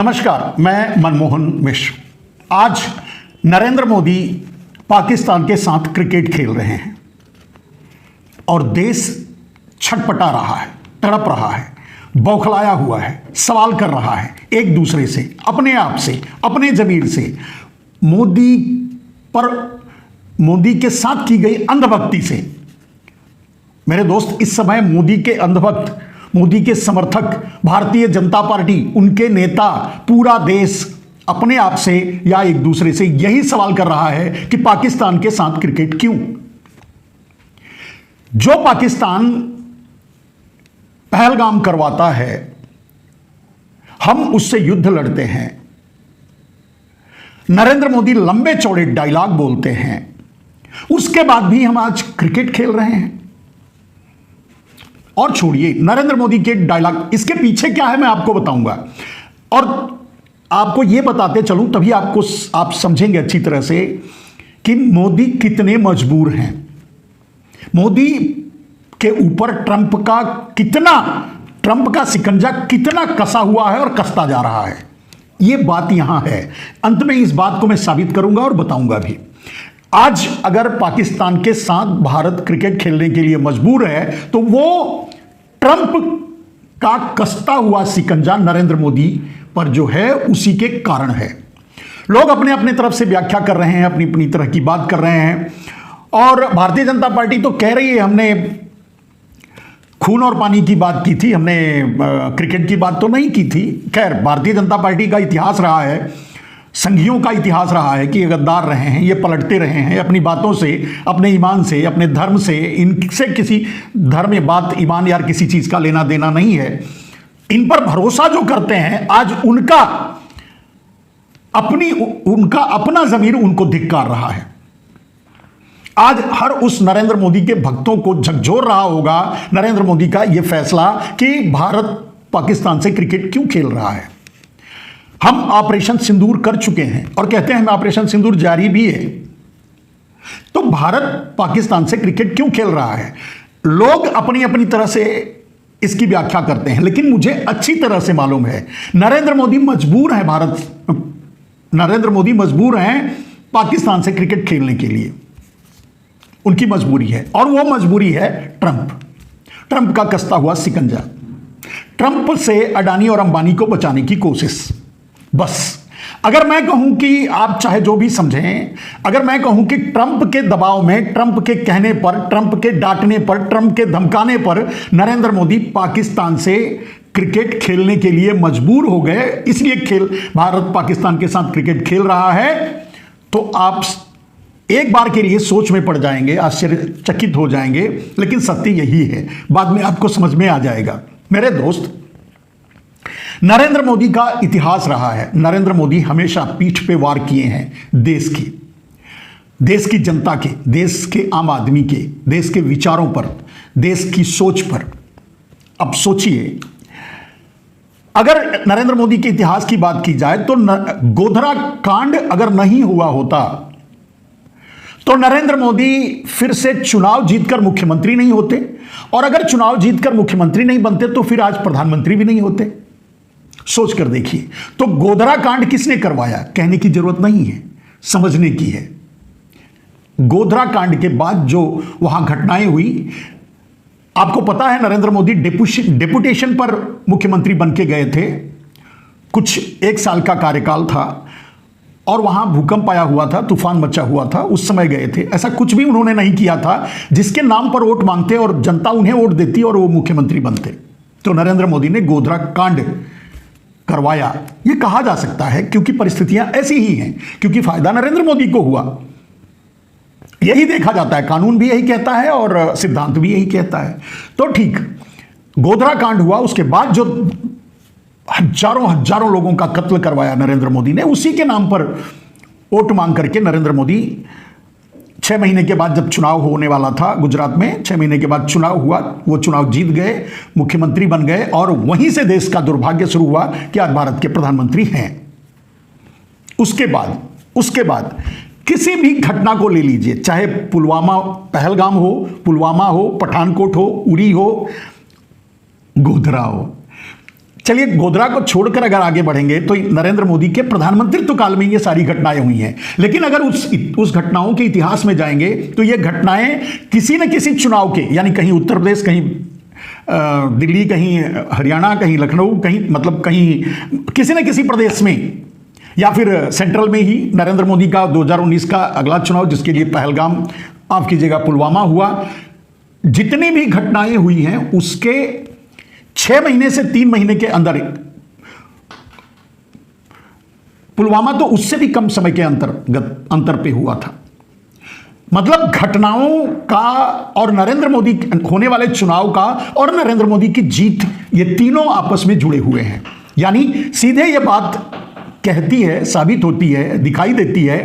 नमस्कार, मैं मनमोहन मिश्र। आज नरेंद्र मोदी पाकिस्तान के साथ क्रिकेट खेल रहे हैं और देश छटपटा रहा है, तड़प रहा है, बौखलाया हुआ है, सवाल कर रहा है एक दूसरे से, अपने आप से, अपने जमीर से, मोदी के साथ की गई अंधभक्ति से। मेरे दोस्त, इस समय मोदी के अंधभक्त, मोदी के समर्थक, भारतीय जनता पार्टी, उनके नेता, पूरा देश अपने आप से या एक दूसरे से यही सवाल कर रहा है कि पाकिस्तान के साथ क्रिकेट क्यों? जो पाकिस्तान पहलगाम करवाता है, हम उससे युद्ध लड़ते हैं। नरेंद्र मोदी लंबे चौड़े डायलॉग बोलते हैं, उसके बाद भी हम आज क्रिकेट खेल रहे हैं। और छोड़िए नरेंद्र मोदी के डायलॉग, इसके पीछे क्या है मैं आपको बताऊंगा और आपको यह बताते चलूं, तभी आप समझेंगे अच्छी तरह से कि मोदी कितने मजबूर हैं। मोदी के ऊपर ट्रंप का शिकंजा कितना कसा हुआ है और कसता जा रहा है। यह बात यहां है। अंत में इस बात को मैं साबित करूंगा और बताऊंगा भी। आज अगर पाकिस्तान के साथ भारत क्रिकेट खेलने के लिए मजबूर है तो वो ट्रंप का कसता हुआ शिकंजा नरेंद्र मोदी पर जो है उसी के कारण है। लोग अपने अपने तरफ से व्याख्या कर रहे हैं, अपनी अपनी तरह की बात कर रहे हैं और भारतीय जनता पार्टी तो कह रही है हमने खून और पानी की बात की थी, हमने क्रिकेट की बात तो नहीं की थी। खैर, भारतीय जनता पार्टी का इतिहास रहा है, संघियों का इतिहास रहा है कि ये गद्दार रहे हैं, ये पलटते रहे हैं अपनी बातों से, अपने ईमान से, अपने धर्म से। इनसे किसी धर्म या बात, ईमान या किसी चीज का लेना देना नहीं है। इन पर भरोसा जो करते हैं, आज उनका अपना जमीर उनको धिक्कार रहा है। आज हर उस नरेंद्र मोदी के भक्तों को झकझोर रहा होगा नरेंद्र मोदी का यह फैसला कि भारत पाकिस्तान से क्रिकेट क्यों खेल रहा है। हम ऑपरेशन सिंदूर कर चुके हैं और कहते हैं ऑपरेशन सिंदूर जारी भी है, तो भारत पाकिस्तान से क्रिकेट क्यों खेल रहा है? लोग अपनी अपनी तरह से इसकी व्याख्या करते हैं, लेकिन मुझे अच्छी तरह से मालूम है नरेंद्र मोदी मजबूर हैं पाकिस्तान से क्रिकेट खेलने के लिए। उनकी मजबूरी है और वो मजबूरी है ट्रंप का कसता हुआ शिकंजा, ट्रंप से अडानी और अंबानी को बचाने की कोशिश। बस अगर मैं कहूं कि आप चाहे जो भी समझें, अगर मैं कहूं कि ट्रंप के दबाव में, ट्रंप के कहने पर, ट्रंप के डांटने पर, ट्रंप के धमकाने पर नरेंद्र मोदी पाकिस्तान से क्रिकेट खेलने के लिए मजबूर हो गए, इसलिए भारत पाकिस्तान के साथ क्रिकेट खेल रहा है, तो आप एक बार के लिए सोच में पड़ जाएंगे, आश्चर्यचकित हो जाएंगे, लेकिन सत्य यही है। बाद में आपको समझ में आ जाएगा। मेरे दोस्त, नरेंद्र मोदी का इतिहास रहा है, नरेंद्र मोदी हमेशा पीठ पे वार किए हैं देश की जनता के, देश के आम आदमी के, देश के विचारों पर, देश की सोच पर। अब सोचिए, अगर नरेंद्र मोदी के इतिहास की बात की जाए तो गोधरा कांड अगर नहीं हुआ होता तो नरेंद्र मोदी फिर से चुनाव जीतकर मुख्यमंत्री नहीं होते, और अगर चुनाव जीतकर मुख्यमंत्री नहीं बनते तो फिर आज प्रधानमंत्री भी नहीं होते। सोच कर देखिए, तो गोधरा कांड किसने करवाया? कहने की जरूरत नहीं है, समझने की है। गोधरा कांड के बाद जो वहां घटनाएं हुई, आपको पता है नरेंद्र मोदी डेपुटेशन पर मुख्यमंत्री बन के गए थे। कुछ 1 साल का कार्यकाल था और वहां भूकंप आया हुआ था, तूफान मचा हुआ था, उस समय गए थे। ऐसा कुछ भी उन्होंने नहीं किया था जिसके नाम पर वोट मांगते और जनता उन्हें वोट देती और वो मुख्यमंत्री बनते। तो नरेंद्र मोदी ने गोधरा कांड करवाया, यह कहा जा सकता है, क्योंकि परिस्थितियां ऐसी ही हैं, क्योंकि फायदा नरेंद्र मोदी को हुआ। यही देखा जाता है, कानून भी यही कहता है और सिद्धांत भी यही कहता है। तो ठीक, गोधरा कांड हुआ, उसके बाद जो हजारों लोगों का कत्ल करवाया नरेंद्र मोदी ने, उसी के नाम पर वोट मांग करके नरेंद्र मोदी 6 महीने के बाद, जब चुनाव होने वाला था गुजरात में, 6 महीने के बाद चुनाव हुआ, वो चुनाव जीत गए, मुख्यमंत्री बन गए और वहीं से देश का दुर्भाग्य शुरू हुआ कि आज भारत के प्रधानमंत्री हैं। उसके बाद किसी भी घटना को ले लीजिए, चाहे पहलगाम हो, पुलवामा हो, पठानकोट हो, उरी हो, गोधरा हो, चलिए, गोधरा को छोड़कर अगर आगे बढ़ेंगे तो नरेंद्र मोदी के प्रधानमंत्रित्व काल में ये सारी घटनाएं हुई हैं। लेकिन अगर उस घटनाओं के इतिहास में जाएंगे तो ये घटनाएं किसी न किसी चुनाव के, यानी कहीं उत्तर प्रदेश, कहीं दिल्ली, कहीं हरियाणा, कहीं लखनऊ, कहीं मतलब कहीं किसी न किसी प्रदेश में, या फिर सेंट्रल में ही नरेंद्र मोदी का 2019 का अगला चुनाव, जिसके लिए पहलगाम, माफ कीजिएगा, पुलवामा हुआ, जितनी भी घटनाएं हुई हैं उसके 6 महीने से 3 महीने के अंदर, पुलवामा तो उससे भी कम समय के अंतर पे हुआ था। मतलब घटनाओं का और नरेंद्र मोदी होने वाले चुनाव का और नरेंद्र मोदी की जीत, ये तीनों आपस में जुड़े हुए हैं। यानी सीधे ये बात कहती है, साबित होती है, दिखाई देती है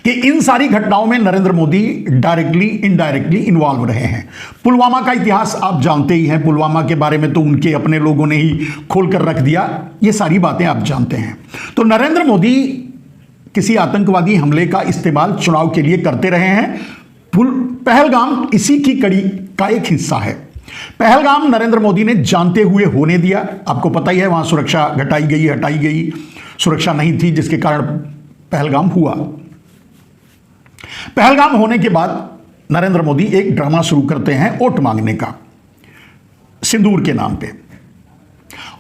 कि इन सारी घटनाओं में Narendra Modi directly indirectly involve रहे हैं। पुलवामा का इतिहास आप जानते ही हैं, पुलवामा के बारे में तो उनके अपने लोगों ने ही खोल कर रख दिया, ये सारी बातें आप जानते हैं। तो नरेंद्र मोदी किसी आतंकवादी हमले का इस्तेमाल चुनाव के लिए करते रहे हैं। पहलगाम इसी की कड़ी का एक हिस्सा है। पहलगाम नरेंद्र मोदी ने जानते हुए होने दिया। आपको पता ही है, वहां सुरक्षा घटाई गई, हटाई गई, सुरक्षा नहीं थी, जिसके कारण पहलगाम हुआ। पहलगाम होने के बाद नरेंद्र मोदी एक ड्रामा शुरू करते हैं वोट मांगने का, सिंदूर के नाम पे,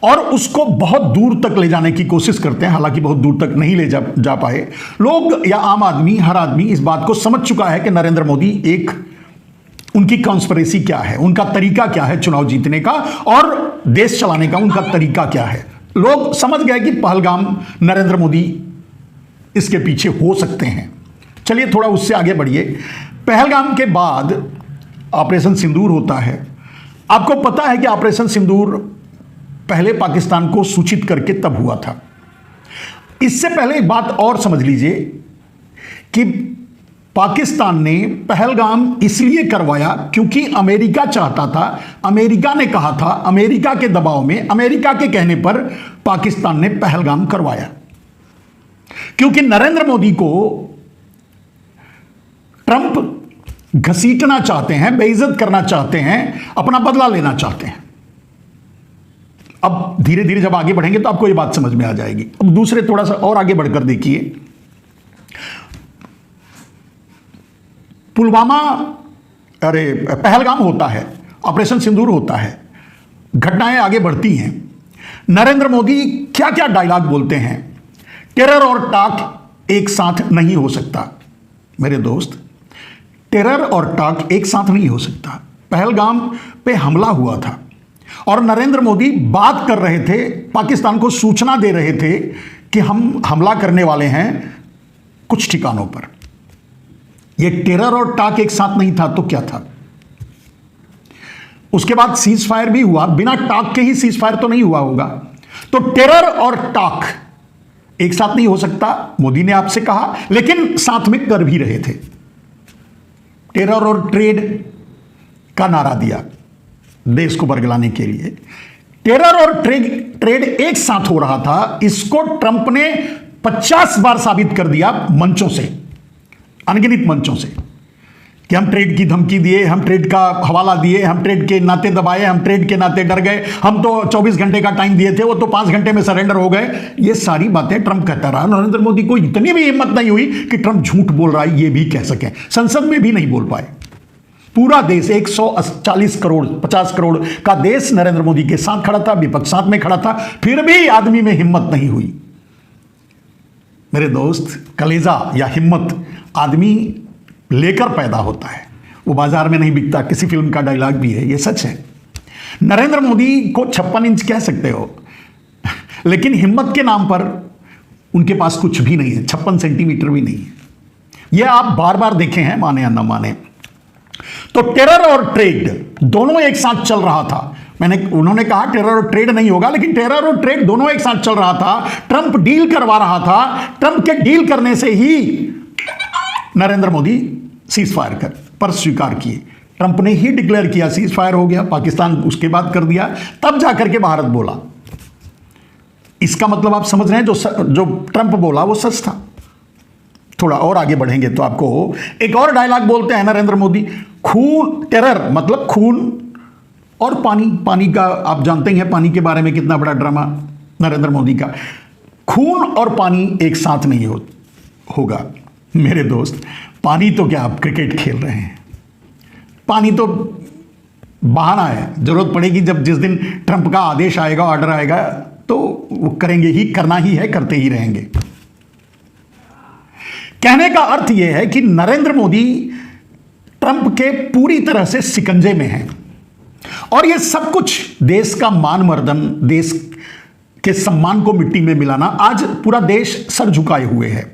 और उसको बहुत दूर तक ले जाने की कोशिश करते हैं। हालांकि बहुत दूर तक नहीं ले जा पाए। लोग या आम आदमी, हर आदमी इस बात को समझ चुका है कि नरेंद्र मोदी एक, उनकी कॉन्स्पिरेसी क्या है, उनका तरीका क्या है चुनाव जीतने का और देश चलाने का, उनका तरीका क्या है। लोग समझ गए कि पहलगाम नरेंद्र मोदी इसके पीछे हो सकते हैं। चलिए थोड़ा उससे आगे बढ़िए। पहलगाम के बाद ऑपरेशन सिंदूर होता है। आपको पता है कि ऑपरेशन सिंदूर पहले पाकिस्तान को सूचित करके तब हुआ था। इससे पहले एक बात और समझ लीजिए कि पाकिस्तान ने पहलगाम इसलिए करवाया क्योंकि अमेरिका चाहता था, अमेरिका ने कहा था, अमेरिका के दबाव में, अमेरिका के कहने पर पाकिस्तान ने पहलगाम करवाया। क्योंकि नरेंद्र मोदी को ट्रंप घसीटना चाहते हैं, बेइज्जत करना चाहते हैं, अपना बदला लेना चाहते हैं। अब धीरे धीरे जब आगे बढ़ेंगे तो आपको यह बात समझ में आ जाएगी। अब दूसरे थोड़ा सा और आगे बढ़कर देखिए। पुलवामा, पहलगाम होता है, ऑपरेशन सिंदूर होता है, घटनाएं आगे बढ़ती हैं। नरेंद्र मोदी क्या क्या डायलॉग बोलते हैं। टेरर और टाक एक साथ नहीं हो सकता मेरे दोस्त, टेरर और टाक एक साथ नहीं हो सकता। पहलगाम पे हमला हुआ था और नरेंद्र मोदी बात कर रहे थे, पाकिस्तान को सूचना दे रहे थे कि हम हमला करने वाले हैं कुछ ठिकानों पर। यह टेरर और टाक एक साथ नहीं था तो क्या था। उसके बाद सीज फायर भी हुआ, बिना टाक के ही सीज फायर तो नहीं हुआ होगा। तो टेरर और टाक एक साथ नहीं हो सकता, मोदी ने आपसे कहा, लेकिन साथ में कर भी रहे थे। टेरर और ट्रेड का नारा दिया देश को बरगलाने के लिए। टेरर और ट्रेड एक साथ हो रहा था, इसको ट्रंप ने 50 बार साबित कर दिया मंचों से, अनगिनत मंचों से, कि हम ट्रेड की धमकी दिए, हम ट्रेड का हवाला दिए, हम ट्रेड के नाते दबाए, हम ट्रेड के नाते डर गए, हम तो 24 घंटे का टाइम दिए थे, वो तो 5 घंटे में सरेंडर हो गए। ये सारी बातें ट्रंप कहता रहा। नरेंद्र मोदी को इतनी भी हिम्मत नहीं हुई कि ट्रंप झूठ बोल रहा है ये भी कह सकें। संसद में भी नहीं बोल पाए। पूरा देश 140 करोड़ 50 करोड़ का देश नरेंद्र मोदी के साथ खड़ा था, विपक्ष साथ में खड़ा था, फिर भी आदमी में हिम्मत नहीं हुई। मेरे दोस्त, कलेजा या हिम्मत आदमी लेकर पैदा होता है, वो बाजार में नहीं बिकता। किसी फिल्म का डायलॉग भी है, ये सच है। नरेंद्र मोदी को 56 इंच कह सकते हो, लेकिन हिम्मत के नाम पर उनके पास कुछ भी नहीं है, 56 सेंटीमीटर भी नहीं है। यह आप बार बार देखे हैं, माने या न माने। तो टेरर और ट्रेड दोनों एक साथ चल रहा था। उन्होंने कहा टेरर और ट्रेड नहीं होगा, लेकिन टेरर और ट्रेड दोनों एक साथ चल रहा था। ट्रंप डील करवा रहा था, ट्रंप के डील करने से ही नरेंद्र मोदी सीज फायर पर स्वीकार किए। ट्रंप ने ही डिक्लेयर किया, सीज फायर हो गया, पाकिस्तान उसके बाद कर दिया, तब जाकर के भारत बोला। इसका मतलब आप समझ रहे हैं, जो ट्रंप बोला वो सच था। थोड़ा और आगे बढ़ेंगे तो आपको एक और डायलॉग बोलते हैं नरेंद्र मोदी, खून, टेरर मतलब खून और पानी का आप जानते ही हैं, पानी के बारे में कितना बड़ा ड्रामा नरेंद्र मोदी का। खून और पानी एक साथ नहीं होगा मेरे दोस्त। पानी तो क्या, आप क्रिकेट खेल रहे हैं, पानी तो बहाना है। जरूरत पड़ेगी जब जिस दिन ट्रंप का आदेश आएगा, ऑर्डर आएगा, तो वो करेंगे ही, करना ही है, करते ही रहेंगे। कहने का अर्थ यह है कि नरेंद्र मोदी ट्रंप के पूरी तरह से शिकंजे में हैं, और यह सब कुछ देश का मानमर्दन, देश के सम्मान को मिट्टी में मिलाना। आज पूरा देश सर झुकाए हुए है,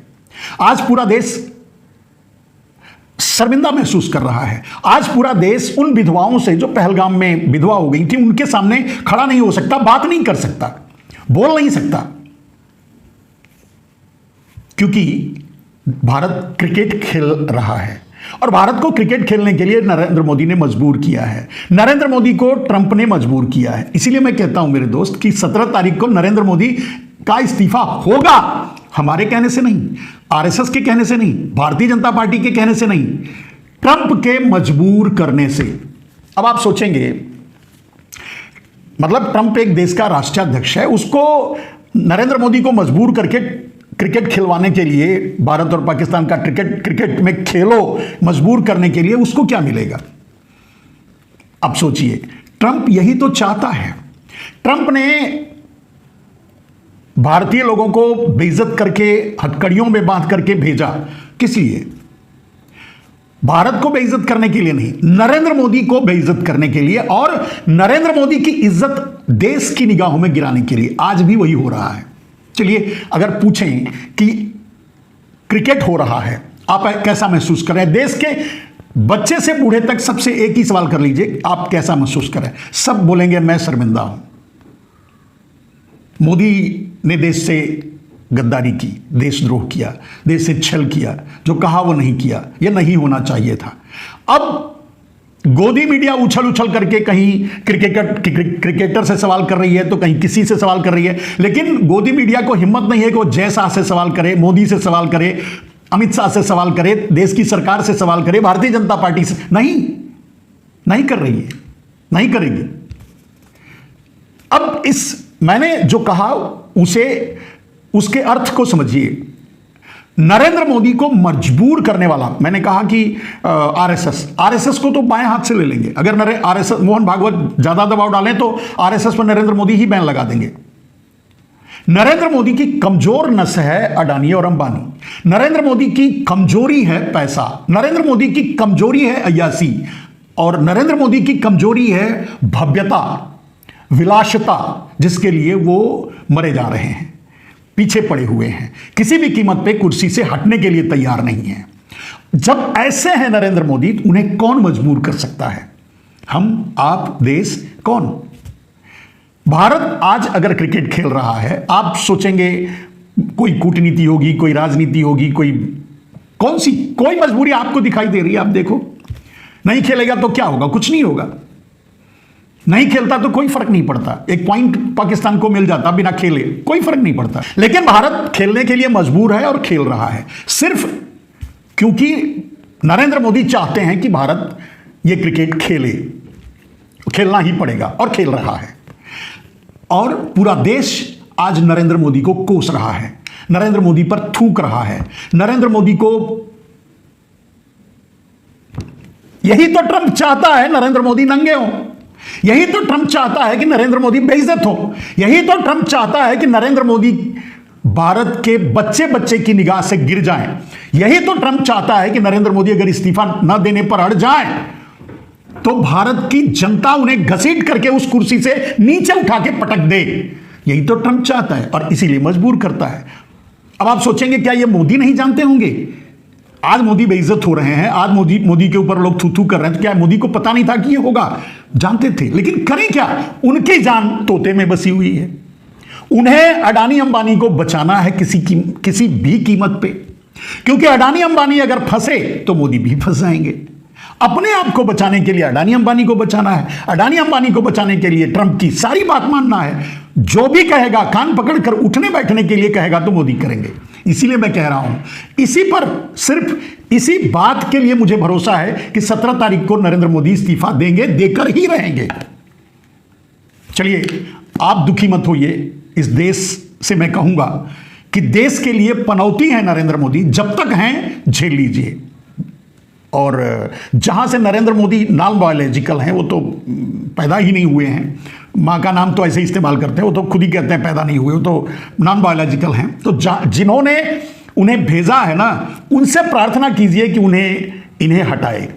आज पूरा देश शर्मिंदा महसूस कर रहा है। आज पूरा देश उन विधवाओं से, जो पहलगाम में विधवा हो गई थी, उनके सामने खड़ा नहीं हो सकता, बात नहीं कर सकता, बोल नहीं सकता, क्योंकि भारत क्रिकेट खेल रहा है। और भारत को क्रिकेट खेलने के लिए नरेंद्र मोदी ने मजबूर किया है, नरेंद्र मोदी को ट्रंप ने मजबूर किया है। इसीलिए मैं कहता हूं मेरे दोस्त कि 17 तारीख को नरेंद्र मोदी का इस्तीफा होगा, हमारे कहने से नहीं, आरएसएस के कहने से नहीं, भारतीय जनता पार्टी के कहने से नहीं, ट्रंप के मजबूर करने से। अब आप सोचेंगे, मतलब ट्रंप एक देश का राष्ट्राध्यक्ष है, उसको नरेंद्र मोदी को मजबूर करके क्रिकेट खिलवाने के लिए, भारत और पाकिस्तान का क्रिकेट में खेलो मजबूर करने के लिए उसको क्या मिलेगा? अब सोचिए, ट्रंप यही तो चाहता है। ट्रंप ने भारतीय लोगों को बेइज्जत करके, हथकड़ियों में बांध करके भेजा, किस लिए? भारत को बेइज्जत करने के लिए नहीं, नरेंद्र मोदी को बेइज्जत करने के लिए, और नरेंद्र मोदी की इज्जत देश की निगाहों में गिराने के लिए। आज भी वही हो रहा है। चलिए, अगर पूछें कि क्रिकेट हो रहा है, आप कैसा महसूस कर रहे हैं? देश के बच्चे से बूढ़े तक सबसे एक ही सवाल कर लीजिए, आप कैसा महसूस कर रहे हैं? सब बोलेंगे मैं शर्मिंदा हूं, मोदी ने देश से गद्दारी की, देशद्रोह किया, देश से छल किया, जो कहा वो नहीं किया, यह नहीं होना चाहिए था। अब गोदी मीडिया उछल उछल करके कहीं क्रिकेटर से सवाल कर रही है, तो कहीं किसी से सवाल कर रही है, लेकिन गोदी मीडिया को हिम्मत नहीं है कि वो जय शाह से सवाल करे, मोदी से सवाल करे, अमित शाह से सवाल करे, देश की सरकार से सवाल करे, भारतीय जनता पार्टी से नहीं कर रही है, नहीं करेगी। अब मैंने जो कहा उसके अर्थ को समझिए। नरेंद्र मोदी को मजबूर करने वाला, मैंने कहा कि आरएसएस को तो बाएं हाथ से ले लेंगे। अगर आरएसएस, मोहन भागवत ज्यादा दबाव डालें तो आरएसएस पर नरेंद्र मोदी ही बैन लगा देंगे। नरेंद्र मोदी की कमजोर नस है अडानी और अंबानी, नरेंद्र मोदी की कमजोरी है पैसा, नरेंद्र मोदी की कमजोरी है अय्यासी, और नरेंद्र मोदी की कमजोरी है भव्यता, विलासिता, जिसके लिए वो मरे जा रहे हैं, पीछे पड़े हुए हैं, किसी भी कीमत पे कुर्सी से हटने के लिए तैयार नहीं है। जब ऐसे हैं नरेंद्र मोदी, उन्हें कौन मजबूर कर सकता है? हम, आप, देश, कौन? भारत आज अगर क्रिकेट खेल रहा है, आप सोचेंगे कोई कूटनीति होगी, कोई राजनीति होगी, कोई मजबूरी आपको दिखाई दे रही है? आप देखो, नहीं खेलेगा तो क्या होगा? कुछ नहीं होगा। नहीं खेलता तो कोई फर्क नहीं पड़ता, एक पॉइंट पाकिस्तान को मिल जाता बिना खेले, कोई फर्क नहीं पड़ता। लेकिन भारत खेलने के लिए मजबूर है और खेल रहा है, सिर्फ क्योंकि नरेंद्र मोदी चाहते हैं कि भारत ये क्रिकेट खेले, खेलना ही पड़ेगा, और खेल रहा है। और पूरा देश आज नरेंद्र मोदी को कोस रहा है, नरेंद्र मोदी पर थूक रहा है, नरेंद्र मोदी को, यही तो ट्रंप चाहता है नरेंद्र मोदी नंगे हो, यही तो ट्रंप चाहता है कि नरेंद्र मोदी बेइज्जत हो, यही तो ट्रंप चाहता है कि नरेंद्र मोदी भारत के बच्चे बच्चे की निगाह से गिर जाएं, यही तो ट्रंप चाहता है कि नरेंद्र मोदी अगर इस्तीफा न देने पर अड़ जाएं तो भारत की जनता उन्हें घसीट करके उस कुर्सी से नीचे उठा के पटक दे। यही तो ट्रंप चाहता है और इसीलिए मजबूर करता है। अब आप सोचेंगे क्या ये मोदी नहीं जानते होंगे? आज मोदी बेइज्जत हो रहे हैं, आज मोदी के ऊपर लोग थू थू कर रहे हैं, तो क्या मोदी को पता नहीं था कि ये होगा? जानते थे, लेकिन करें क्या? उनकी जान तोते में बसी हुई है। उन्हें अडानी अंबानी को बचाना है किसी भी कीमत पे, क्योंकि अडानी अंबानी अगर फंसे तो मोदी भी फंस जाएंगे। अपने आप को बचाने के लिए अडानी अंबानी को बचाना है, अडानी अंबानी को बचाने के लिए ट्रंप की सारी बात मानना है। जो भी कहेगा, कान पकड़कर उठने बैठने के लिए कहेगा तो मोदी करेंगे। इसीलिए मैं कह रहा हूं, इसी पर, सिर्फ इसी बात के लिए मुझे भरोसा है कि 17 तारीख को नरेंद्र मोदी इस्तीफा देंगे, देकर ही रहेंगे। चलिए, आप दुखी मत होइए। इस देश से मैं कहूंगा कि देश के लिए पनौती है नरेंद्र मोदी, जब तक हैं झेल लीजिए। और जहां से नरेंद्र मोदी नॉन बायोलॉजिकल हैं, वो तो पैदा ही नहीं हुए हैं, माँ का नाम तो ऐसे ही इस्तेमाल करते हैं, वो तो खुद ही कहते हैं पैदा नहीं हुए, वो तो नॉन बायोलॉजिकल हैं। तो जिन्होंने उन्हें भेजा है ना, उनसे प्रार्थना कीजिए कि इन्हें हटाए,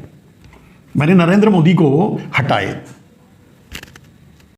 मैंने नरेंद्र मोदी को हटाए।